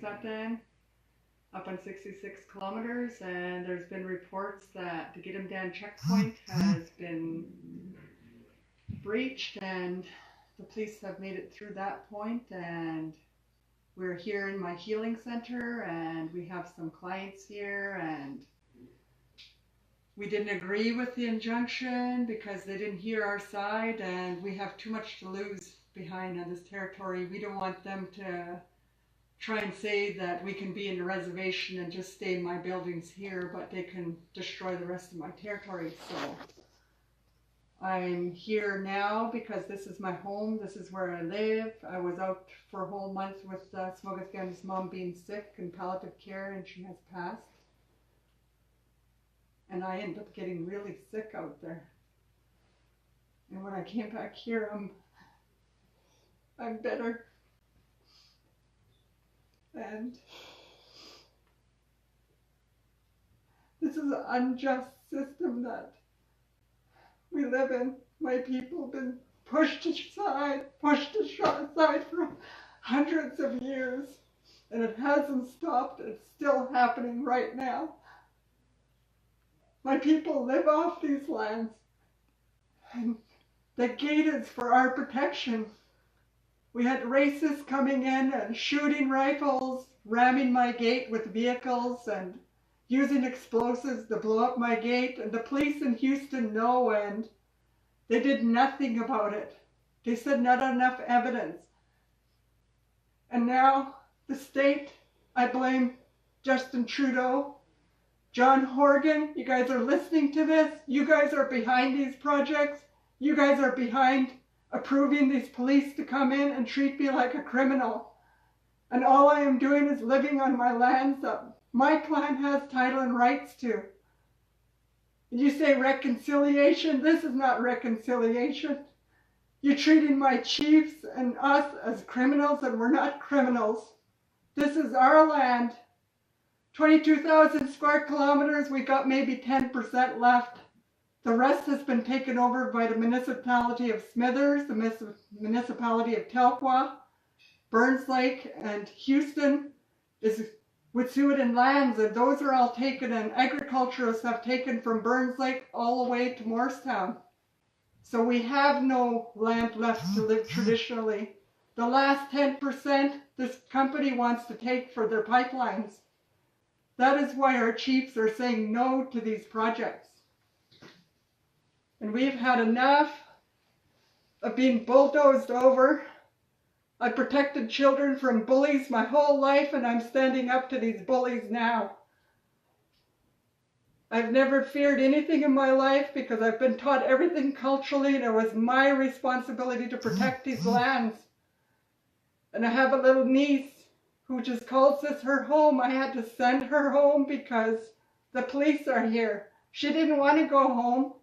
Gidimt'en up on 66 kilometers, and there's been reports that the Gidimt'en checkpoint has been breached, and the police have made it through that point, and we're here in my healing center, and we have some clients here, and we didn't agree with the injunction because they didn't hear our side, and we have too much to lose behind on this territory. We don't want them to try and say that we can be in the reservation and just stay in my buildings here, but they can destroy the rest of my territory. So I'm here now because this is my home. This is where I live. I was out for a whole month with CoastalGasLink's mom being sick in palliative care, and she has passed. And I ended up getting really sick out there. And when I came back here, I'm better. And this is an unjust system that we live in. My people have been pushed aside for hundreds of years, and it hasn't stopped. It's still happening right now. My people live off these lands, and the gate is for our protection. We had racists coming in and shooting rifles, ramming my gate with vehicles and using explosives to blow up my gate, and the police in Houston know, and they did nothing about it. They said not enough evidence. And now the state, I blame Justin Trudeau, John Horgan, you guys are listening to this. You guys are behind these projects. You guys are behind approving these police to come in and treat me like a criminal. And all I am doing is living on my lands that my clan has title and rights to. You say reconciliation? This is not reconciliation. You're treating my chiefs and us as criminals, and we're not criminals. This is our land. 22,000 square kilometers, we got maybe 10% left. The rest has been taken over by the municipality of Smithers, the municipality of Telkwa, Burns Lake, and Houston is Wet'suwet'en lands, and those are all taken, and agriculturists have taken from Burns Lake all the way to Morristown. So we have no land left to live traditionally. The last 10% this company wants to take for their pipelines. That is why our chiefs are saying no to these projects. And we've had enough of being bulldozed over. I protected children from bullies my whole life, and I'm standing up to these bullies now. I've never feared anything in my life because I've been taught everything culturally, and it was my responsibility to protect these lands. And I have a little niece who just calls this her home. I had to send her home because the police are here. She didn't want to go home.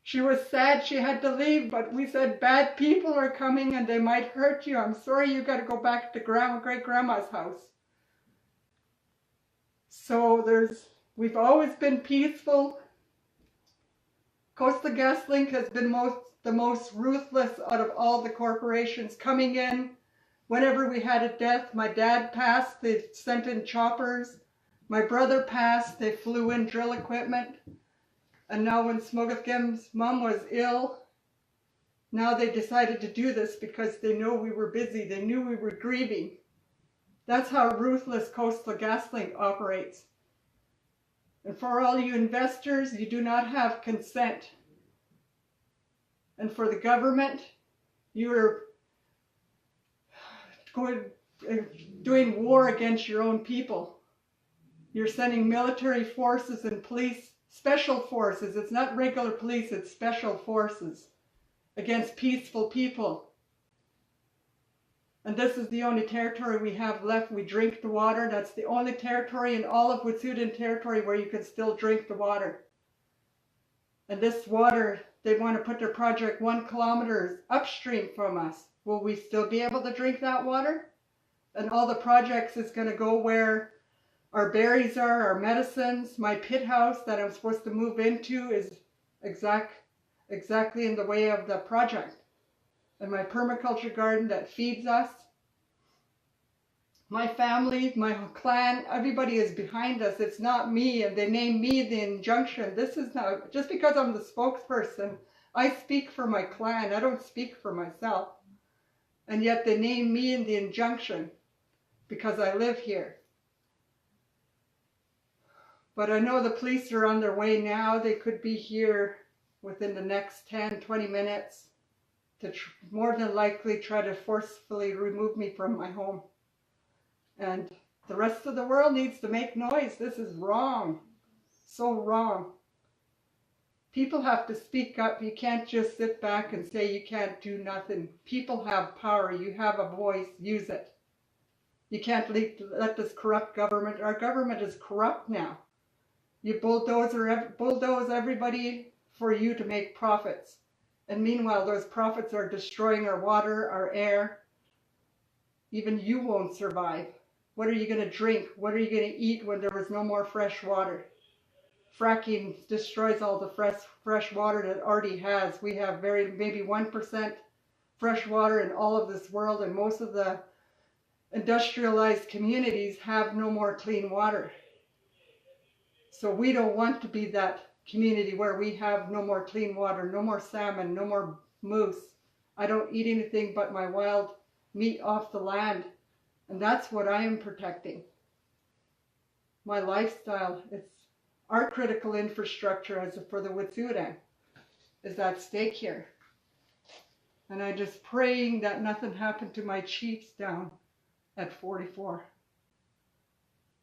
She was sad she had to leave, but we said bad people are coming and they might hurt you. I'm sorry, you got to go back to great-grandma's house. So we've always been peaceful. CoastalGasLink has been the most ruthless out of all the corporations coming in. Whenever we had a death, my dad passed, they sent in choppers. My brother passed, they flew in drill equipment. And now when CoastalGasLink's mom was ill, now they decided to do this because they know we were busy. They knew we were grieving. That's how ruthless CoastalGasLink operates. And for all you investors, you do not have consent. And for the government, you're doing war against your own people. You're sending military forces and police, special forces. It's not regular police, it's special forces against peaceful people. And this is the only territory we have left. We drink the water. That's the only territory in all of Wet'suwet'en territory where you can still drink the water. And this water, they want to put their project 1 kilometer upstream from us. Will we still be able to drink that water? And all the projects is going to go where our berries are, our medicines. My pit house that I'm supposed to move into is exactly in the way of the project. And my permaculture garden that feeds us. My family, my clan, everybody is behind us. It's not me, and they name me the injunction. This is not, just because I'm the spokesperson, I speak for my clan. I don't speak for myself. And yet they name me in the injunction because I live here. But I know the police are on their way now. They could be here within the next 10, 20 minutes to more than likely try to forcefully remove me from my home. And the rest of the world needs to make noise. This is wrong. So wrong. People have to speak up. You can't just sit back and say you can't do nothing. People have power. You have a voice. Use it. You can't let this corrupt government. Our government is corrupt now. You bulldoze everybody for you to make profits. And meanwhile, those profits are destroying our water, our air. Even you won't survive. What are you going to drink? What are you going to eat when there is no more fresh water? Fracking destroys all the fresh water that it already has. We have maybe 1% fresh water in all of this world, and most of the industrialized communities have no more clean water. So we don't want to be that community where we have no more clean water, no more salmon, no more moose. I don't eat anything but my wild meat off the land. And that's what I am protecting. My lifestyle, it's our critical infrastructure as for the Wet'suwet'en is at stake here. And I'm just praying that nothing happened to my chiefs down at 44.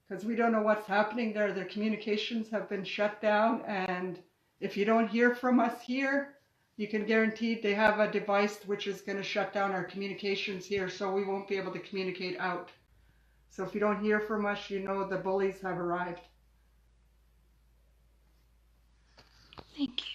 Because we don't know what's happening there. Their communications have been shut down, and if you don't hear from us here, you can guarantee they have a device which is going to shut down our communications here, so we won't be able to communicate out. So if you don't hear from us, you know the bullies have arrived. Thank you.